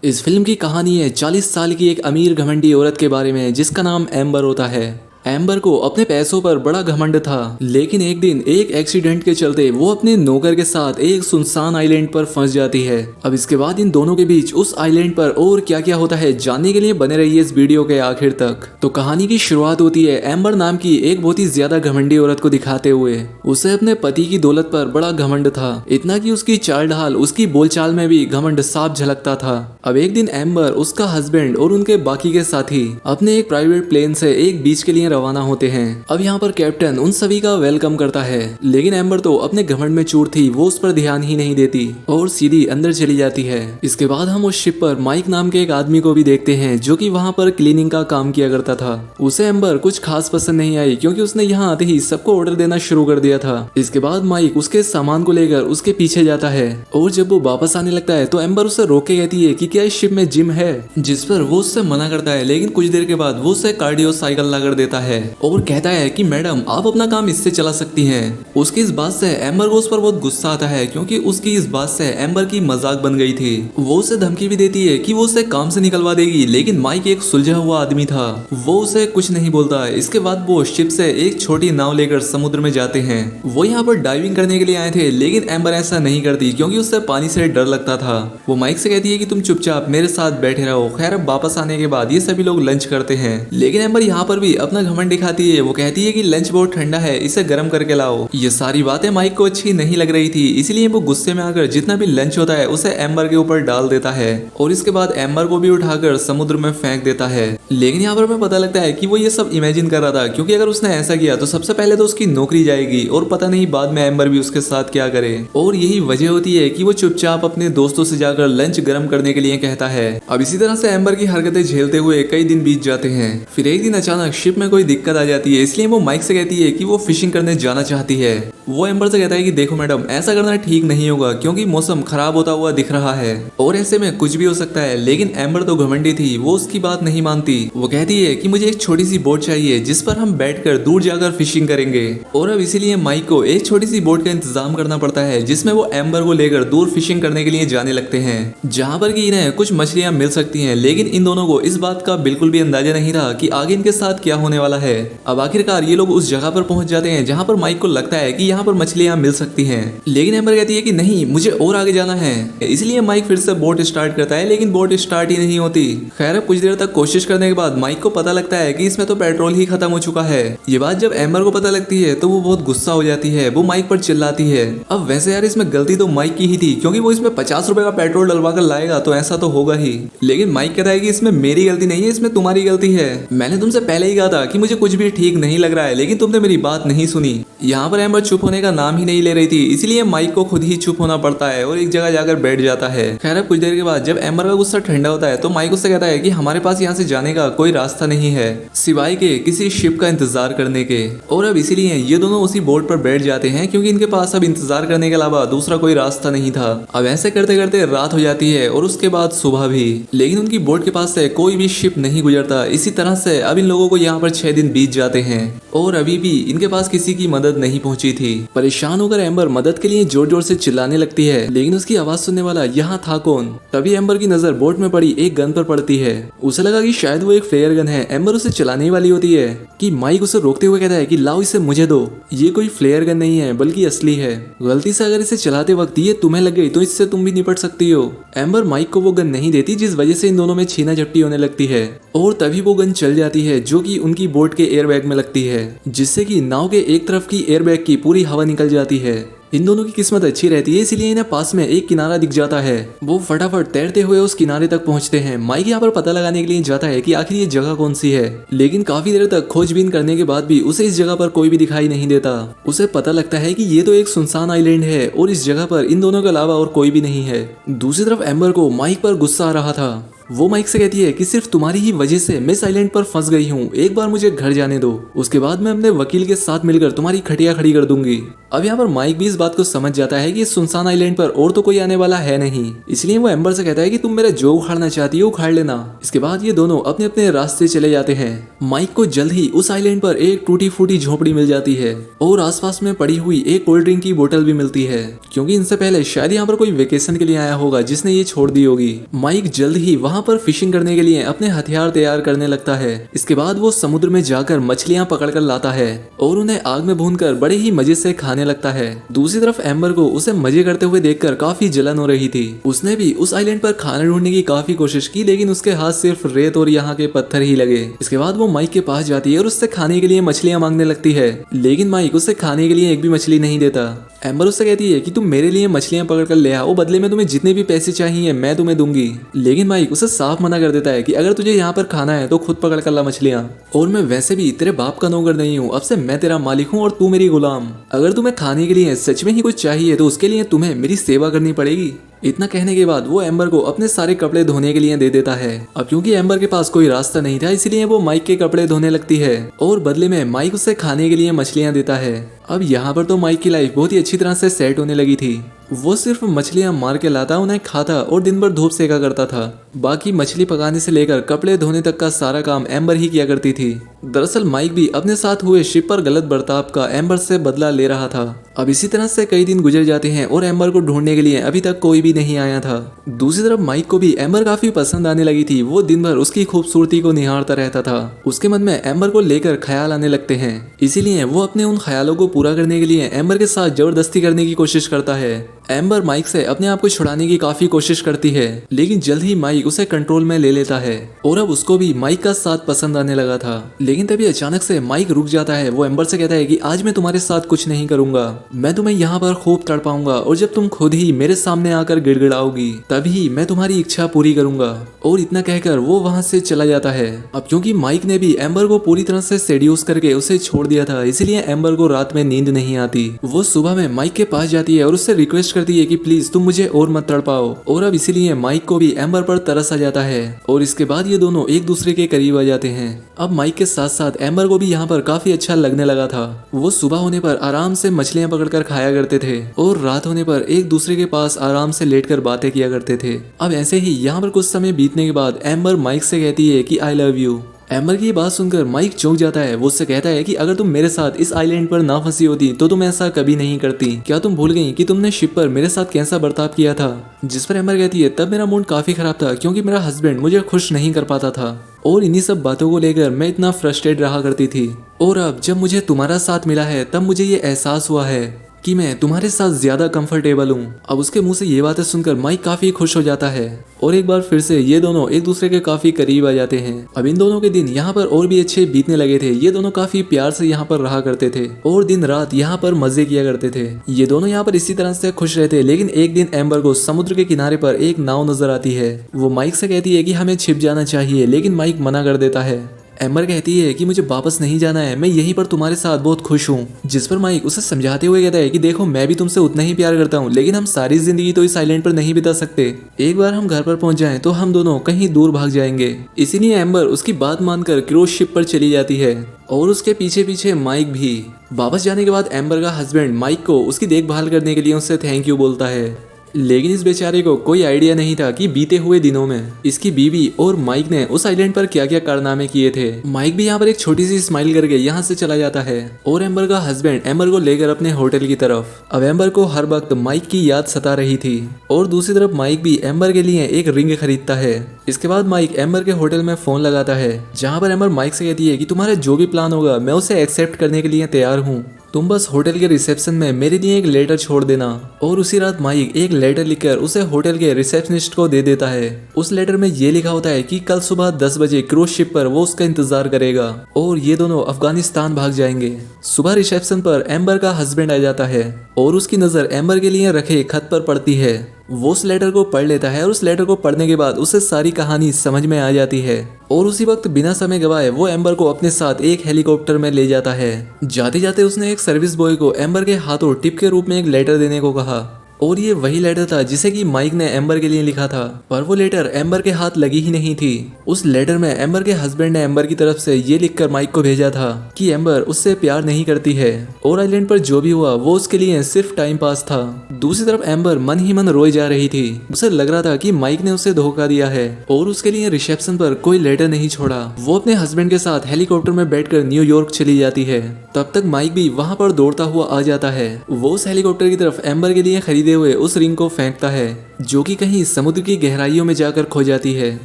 इस फिल्म की कहानी है 40 साल की एक अमीर घमंडी औरत के बारे में जिसका नाम एम्बर होता है। एम्बर को अपने पैसों पर बड़ा घमंड था, लेकिन एक दिन एक एक्सीडेंट के चलते वो अपने नौकर के साथ एक सुनसान आइलैंड पर फंस जाती है। अब इसके बाद इन दोनों के बीच उस आइलैंड पर और क्या क्या होता है जानने के लिए बने रहिए इस वीडियो के आखिर तक। तो कहानी की शुरुआत होती है एम्बर नाम की एक बहुत ही ज्यादा घमंडी औरत को दिखाते हुए। उसे अपने पति की दौलत पर बड़ा घमंड था, इतना कि उसकी चाल ढाल उसकी बोलचाल में भी घमंड साफ झलकता था। अब एक दिन एम्बर, उसका हस्बैंड और उनके बाकी के साथी अपने एक प्राइवेट प्लेन से एक बीच के लिए रवाना होते हैं। अब यहाँ पर कैप्टन उन सभी का वेलकम करता है, लेकिन एम्बर तो अपने घमंड में चूर थी, वो उस पर ध्यान ही नहीं देती और सीधी अंदर चली जाती है। इसके बाद हम उस शिप पर माइक नाम के एक आदमी को भी देखते हैं जो कि वहाँ पर क्लीनिंग का काम किया करता था। उसे एम्बर कुछ खास पसंद नहीं आई क्योंकि उसने यहाँ आते ही सबको ऑर्डर देना शुरू कर दिया था। इसके बाद माइक उसके सामान को लेकर उसके पीछे जाता है और जब वो वापस आने लगता है तो एम्बर उसे रोक के कहती है कि क्या इस शिप में जिम है, जिस पर वो उससे मना करता है। लेकिन कुछ देर के बाद वो उसे कार्डियो साइकिल ला कर देता है और कहता है कि मैडम आप अपना काम इससे चला सकती हैं। उसकी इस बात से एम्बर को उस पर बहुत गुस्सा आता है क्योंकि उसकी इस बात से एम्बर की मजाक बन गई थी। वो उसे धमकी भी देती है कि वो उसे काम से निकलवा देगी, लेकिन माइक एक सुलझा हुआ आदमी था, वो उसे कुछ नहीं बोलता। इसके बाद वो शिप से एक छोटी नाव लेकर समुद्र में जाते हैं। वो यहाँ पर डाइविंग करने के लिए आए थे, लेकिन एम्बर ऐसा नहीं करती क्योंकि उससे पानी से डर लगता था। वो माइक से कहती है कि तुम चुपचाप मेरे साथ बैठे रहो। खैर अब वापस आने के बाद ये सभी लोग लंच करते हैं, लेकिन एम्बर यहाँ पर भी अपना घमंड दिखाती है। वो कहती है कि लंच बहुत ठंडा है, इसे गर्म करके लाओ। ये सारी बातें माइक को अच्छी नहीं लग रही थी, इसलिए वो गुस्से में आकर जितना भी लंच होता है उसे एम्बर के ऊपर डाल देता है और इसके बाद एम्बर को भी उठाकर समुद्र में फेंक देता है। लेकिन यहाँ पर हमें पता लगता है कि वो ये सब इमेजिन कर रहा था, क्योंकि अगर उसने ऐसा किया तो सबसे पहले तो उसकी नौकरी जाएगी और पता नहीं बाद में एम्बर भी उसके साथ क्या करे। और यही वजह होती है कि वो चुपचाप अपने दोस्तों से जाकर लंच गर्म करने के लिए कहता है। अब इसी तरह से एम्बर की हरकतें झेलते हुए कई दिन बीत जाते हैं। फिर एक दिन अचानक शिप में कोई दिक्कत आ जाती है, इसलिए वो माइक से कहती है कि वो फिशिंग करने जाना चाहती है। वो एम्बर से कहता है कि देखो मैडम, ऐसा करना ठीक नहीं होगा क्योंकि मौसम खराब होता हुआ दिख रहा है और ऐसे में कुछ भी हो सकता है। लेकिन एम्बर तो घमंडी थी, वो उसकी बात नहीं मानती। वो कहती है कि मुझे एक छोटी सी बोट चाहिए जिस पर हम बैठकर दूर जाकर फिशिंग करेंगे। और अब इसीलिए माइक को एक छोटी सी बोट का इंतजाम करना पड़ता है जिसमें वो एम्बर को लेकर दूर फिशिंग करने के लिए जाने लगते हैं, जहाँ पर कि इन्हें कुछ मछलियां मिल सकती हैं। लेकिन इन दोनों को इस बात का बिल्कुल भी अंदाजा नहीं था कि आगे इनके साथ क्या होने वाला है। अब आखिरकार ये लोग उस जगह पर पहुंच जाते हैं जहाँ पर माइक को लगता है कि यहाँ पर मछलियां मिल सकती हैं। लेकिन एम्बर कहती है कि नहीं, मुझे और आगे जाना है। इसलिए माइक फिर से बोट स्टार्ट करता है, लेकिन बोट स्टार्ट ही नहीं होती। खैर कुछ देर तक कोशिश करने के बाद माइक को पता लगता है कि इसमें तो पेट्रोल ही खत्म हो चुका है। ये बात जब एम्बर को पता लगती है तो वो बहुत गुस्सा हो जाती है। वो माइक पर चिल्लाती है। अब वैसे यार इसमें गलती तो माइक की ही थी, क्योंकि वो इसमें 50 रुपए का पेट्रोल डलवा कर लाएगा तो ऐसा तो होगा ही। लेकिन माइक कहता है कि इसमें मेरी गलती नहीं है, इसमें तुम्हारी गलती है। मैंने तुमसे पहले ही कहा था कि मुझे कुछ भी ठीक नहीं लग रहा है, लेकिन तुमने मेरी बात नहीं सुनी। यहाँ पर एम्बर चुप होने का नाम ही नहीं ले रही थी, इसलिए माइक को खुद ही चुप होना पड़ता है और एक जगह जाकर बैठ जाता है। खैर कुछ देर के बाद जब एम्बर का गुस्सा ठंडा होता है तो माइक उससे कहता है कि हमारे पास यहाँ से जाने का कोई रास्ता नहीं है सिवाय के किसी शिप का इंतजार करने के। और अब इसीलिए ये दोनों उसी बोट पर बैठ जाते हैं क्योंकि इनके पास अब इंतजार करने के अलावा दूसरा कोई रास्ता नहीं था। अब ऐसे करते करते रात हो जाती है और उसके बाद सुबह भी, लेकिन उनकी बोट के पास से कोई भी शिप नहीं गुजरता। इसी तरह से अब इन लोगों को यहाँ पर 6 दिन बीत जाते हैं और अभी भी इनके पास किसी की मदद नहीं पहुंची थी। परेशान होकर एम्बर मदद के लिए जोर जोर से चिल्लाने लगती है, लेकिन उसकी आवाज सुनने वाला यहाँ था कौन। तभी एम्बर की नजर बोट में पड़ी एक गन पर पड़ती है। उसे लगा कि शायद वो एक फ्लेयर गन है। एम्बर उसे चलाने वाली होती है कि माइक उसे रोकते हुए कहता है कि लाओ इसे मुझे दो, ये कोई फ्लेयर गन नहीं है बल्कि असली है। गलती से अगर इसे चलाते वक्त ये तुम्हें लग गई तो इससे तुम भी निपट सकती हो। एम्बर माइक को वो गन नहीं देती, जिस वजह से इन दोनों में छीना झपटी होने लगती है और तभी वो गन चल जाती है जो कि उनकी बोट के एयरबैग में लगती है, जिससे कि नाव के एक तरफ की एयरबैग की पूरी हवा निकल जाती है। इन दोनों की किस्मत अच्छी रहती है, इसलिए इन्हें पास में एक किनारा दिख जाता है। वो फटाफट तैरते हुए उस किनारे तक पहुंचते हैं। माइक यहाँ पर पता लगाने के लिए जाता है कि आखिर ये जगह कौन सी है, लेकिन काफी देर तक खोजबीन करने के बाद भी उसे इस जगह पर कोई भी दिखाई नहीं देता। उसे पता लगता है कि ये तो एक सुनसान आइलैंड है और इस जगह पर इन दोनों के अलावा और कोई भी नहीं है। दूसरी तरफ एम्बर को माइक पर गुस्सा आ रहा था। वो माइक से कहती है कि सिर्फ तुम्हारी ही वजह से मैं इस आइलैंड पर फंस गई हूँ, एक बार मुझे घर जाने दो, उसके बाद मैं अपने वकील के साथ मिलकर तुम्हारी खटिया खड़ी कर दूंगी। अब यहाँ पर माइक भी इस बात को समझ जाता है कि इस सुनसान आइलैंड पर और तो कोई आने वाला है नहीं, इसलिए वो एम्बर से कहता है कि तुम मेरा जो उखाड़ना चाहती हो उखाड़ लेना। इसके बाद ये दोनों अपने अपने रास्ते चले जाते हैं। माइक को जल्द ही उस आइलैंड पर एक टूटी फूटी झोपड़ी मिल जाती है और आसपास में पड़ी हुई एक कोल्ड ड्रिंक की बोतल भी मिलती है, क्योंकि इनसे पहले शायद यहाँ पर कोई वेकेशन के लिए आया होगा जिसने ये छोड़ दी होगी। माइक जल्द ही वहाँ पर फिशिंग करने के लिए अपने हथियार तैयार करने लगता है। इसके बाद वो समुद्र में जाकर मछलियाँ पकड़ कर लाता है और उन्हें आग में भूनकर बड़े ही मजे से खाने लगता है। दूसरी तरफ एम्बर को उसे मजे करते हुए देखकर काफी जलन हो रही थी। उसने भी उस आइलैंड पर खाना ढूंढने की काफी कोशिश की, लेकिन उसके हाथ सिर्फ रेत और यहाँ के पत्थर ही लगे। इसके बाद वो माइक के पास जाती है और उससे खाने के लिए मछलियाँ मांगने लगती है, लेकिन माइक उसे खाने के लिए एक भी मछली नहीं देता। एम्बर उससे कहती है कि तुम मेरे लिए मछलियां पकड़ कर ले आओ, बदले में तुम्हें जितने भी पैसे चाहिए मैं तुम्हें दूंगी। लेकिन माइक उसे साफ मना कर देता है कि अगर तुझे यहाँ पर खाना है तो खुद पकड़ कर ला मछलियां, और मैं वैसे भी तेरे बाप का नौकर नहीं हूँ, अब से मैं तेरा मालिक हूँ और तू मेरी गुलाम। अगर तुम्हें खाने के लिए सच में ही कुछ चाहिए तो उसके लिए तुम्हें मेरी सेवा करनी पड़ेगी। इतना कहने के बाद वो एम्बर को अपने सारे कपड़े धोने के लिए दे देता है। अब क्योंकि एम्बर के पास कोई रास्ता नहीं था, इसलिए वो माइक के कपड़े धोने लगती है और बदले में माइक उसे खाने के लिए मछलियां देता है। अब यहाँ पर तो माइक की लाइफ बहुत ही अच्छी तरह से सेट होने लगी थी। वो सिर्फ मछलियां मार के लाता, उन्हें खाता और दिन भर धूप सेका करता था। बाकी मछली पकाने से लेकर कपड़े धोने तक का सारा काम एम्बर ही किया करती थी। दरअसल माइक भी अपने साथ हुए शिप पर गलत बर्ताव का एम्बर से बदला ले रहा था। अब इसी तरह से कई दिन गुजर जाते हैं और एम्बर को ढूंढने के लिए अभी तक कोई भी नहीं आया था। दूसरी तरफ माइक को भी एम्बर काफी पसंद आने लगी थी। वो दिन भर उसकी खूबसूरती को निहारता रहता था। उसके मन में एम्बर को लेकर ख्याल आने लगते हैं, इसीलिए वो अपने उन ख्यालों को पूरा करने के लिए एम्बर के साथ जबरदस्ती करने की कोशिश करता है। एम्बर माइक से अपने आप को छुड़ाने की काफी कोशिश करती है, लेकिन जल्द ही माइक उसे कंट्रोल में ले लेता है और अब उसको भी माइक का साथ पसंद आने लगा था। लेकिन तभी अचानक से माइक रुक जाता है। वो एम्बर से कहता है कि आज मैं तुम्हारे साथ कुछ नहीं करूंगा, मैं तुम्हें यहाँ पर खूब तड़पाऊंगा और जब तुम खुद ही मेरे सामने आकर गिड़गिड़ाओगी तभी मैं तुम्हारी इच्छा पूरी करूंगा। और इतना कहकर वो वहाँ से चला जाता है। अब क्योंकि माइक ने भी एम्बर को पूरी तरह से सेड्यूस करके उसे छोड़ दिया था, इसलिए एम्बर को रात में नींद नहीं आती। वो सुबह में माइक के पास जाती है और उससे रिक्वेस्ट करती है कि प्लीज तुम मुझे और मत तड़पाओ। और अब इसीलिए माइक को भी एम्बर पर तरस आ जाता है और इसके बाद ये दोनों एक दूसरे के करीब आ जाते हैं। अब माइक के साथ साथ एम्बर को भी यहाँ पर काफी अच्छा लगने लगा था। वो सुबह होने पर आराम से मछलियां पकड़कर खाया करते थे और रात होने पर एक दूसरे के पास आराम से लेटकर बातें किया करते थे। अब ऐसे ही यहाँ पर कुछ समय बीतने के बाद एम्बर माइक से कहती है कि आई लव यू। एम्बर की बात सुनकर माइक चौंक जाता है। वो उससे कहता है कि अगर तुम मेरे साथ इस आइलैंड पर ना फंसी होती तो तुम ऐसा कभी नहीं करती। क्या तुम भूल गई कि तुमने शिप पर मेरे साथ कैसा बर्ताव किया था? जिस पर एम्बर कहती है तब मेरा मूड काफी खराब था, क्योंकि मेरा हस्बैंड मुझे खुश नहीं कर पाता था और इन्हीं सब बातों को लेकर मैं इतना फ्रस्ट्रेट रहा करती थी। और अब जब मुझे तुम्हारा साथ मिला है तब मुझे ये एहसास हुआ है कि मैं तुम्हारे साथ ज्यादा कंफर्टेबल हूँ। अब उसके मुंह से ये बातें सुनकर माइक काफी खुश हो जाता है और एक बार फिर से ये दोनों एक दूसरे के काफी करीब आ जाते हैं। अब इन दोनों के दिन यहाँ पर और भी अच्छे बीतने लगे थे। ये दोनों काफी प्यार से यहाँ पर रहा करते थे और दिन रात यहाँ पर मजे किया करते थे। ये दोनों यहाँ पर इसी तरह से खुश रहते। लेकिन एक दिन एम्बर को समुद्र के किनारे पर एक नाव नजर आती है। वो माइक से कहती है कि हमें छिप जाना चाहिए, लेकिन माइक मना कर देता है। एम्बर कहती है कि मुझे वापस नहीं जाना है, मैं यहीं पर तुम्हारे साथ बहुत खुश हूँ। जिस पर माइक उसे समझाते हुए कहता है कि देखो मैं भी तुमसे उतना ही प्यार करता हूँ, लेकिन हम सारी जिंदगी तो इस आइलैंड पर नहीं बिता सकते। एक बार हम घर पर पहुंच जाएं तो हम दोनों कहीं दूर भाग जाएंगे। इसीलिए एम्बर उसकी बात मानकर क्रूज शिप पर चली जाती है और उसके पीछे पीछे माइक भी। वापस जाने के बाद एम्बर का हस्बैंड माइक को उसकी देखभाल करने के लिए उससे थैंक यू बोलता है। लेकिन इस बेचारे को कोई आइडिया नहीं था कि बीते हुए दिनों में इसकी बीवी और माइक ने उस आइलैंड पर क्या क्या कारनामे किए थे। माइक भी यहाँ पर एक छोटी सी स्माइल करके यहाँ से चला जाता है और एम्बर का हस्बैंड एम्बर को लेकर अपने होटल की तरफ। अब एम्बर को हर वक्त माइक की याद सता रही थी और दूसरी तरफ माइक भी एम्बर के लिए एक रिंग खरीदता है। इसके बाद माइक एम्बर के होटल में फोन लगाता है, जहाँ पर एम्बर माइक से कहती है कि तुम्हारा जो भी प्लान होगा मैं उसे एक्सेप्ट करने के लिए तैयार हूँ, तुम बस होटल के रिसेप्शन में मेरे लिए एक लेटर छोड़ देना। और उसी रात माइक एक लेटर लिखकर उसे होटल के रिसेप्शनिस्ट को दे देता है। उस लेटर में ये लिखा होता है कि कल सुबह 10 बजे क्रूज शिप पर वो उसका इंतजार करेगा और ये दोनों अफगानिस्तान भाग जाएंगे। सुबह रिसेप्शन पर एम्बर का हस्बैंड आ जाता है और उसकी नजर एम्बर के लिए रखे खत पर पड़ती है। वो उस लेटर को पढ़ लेता है और उस लेटर को पढ़ने के बाद उसे सारी कहानी समझ में आ जाती है और उसी वक्त बिना समय गवाए वो एम्बर को अपने साथ एक हेलीकॉप्टर में ले जाता है। जाते जाते उसने एक सर्विस बॉय को एम्बर के हाथों टिप के रूप में एक लेटर देने को कहा और ये वही लेटर था जिसे कि माइक ने एम्बर के लिए लिखा था, पर वो लेटर एम्बर के हाथ लगी ही नहीं थी। उस लेटर में एम्बर के हस्बैंड ने एम्बर की तरफ से ये लिखकर माइक को भेजा था कि एम्बर उससे प्यार नहीं करती है और आइलैंड पर जो भी हुआ वो उसके लिए सिर्फ टाइम पास था। दूसरी तरफ एम्बर मन ही मन रोए जा रही थी। उसे लग रहा था कि माइक ने उसे धोखा दिया है और उसके लिए रिसेप्शन पर कोई लेटर नहीं छोड़ा। वो अपने हस्बैंड के साथ हेलीकॉप्टर में बैठकर न्यूयॉर्क चली जाती है। तब तक माइक भी वहां पर दौड़ता हुआ आ जाता है। वो उस हेलीकॉप्टर की तरफ एम्बर के लिए खरीदे हुए उस रिंग को फेंकता है जो कि कहीं समुद्र की गहराइयों में जाकर खो जाती है।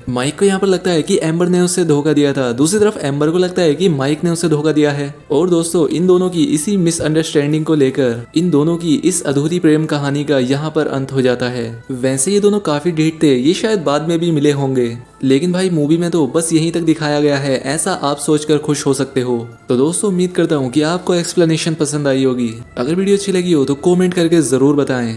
माइक को यहाँ पर लगता है कि एम्बर ने उसे धोखा दिया था, दूसरी तरफ एम्बर को लगता है कि माइक ने उसे धोखा दिया है। और दोस्तों, इन दोनों की इसी मिसअंडरस्टैंडिंग को लेकर इन दोनों की इस अधूरी प्रेम कहानी का यहाँ पर अंत हो जाता है। वैसे ये दोनों काफी ढीठ थे, ये शायद बाद में भी मिले होंगे, लेकिन भाई मूवी में तो बस यहीं तक दिखाया गया है, ऐसा आप सोचकर खुश हो सकते हो। तो दोस्तों, उम्मीद करता हूँ कि आपको एक्सप्लेनेशन पसंद आई होगी। अगर वीडियो अच्छी लगी हो तो कमेंट करके जरूर बताएं।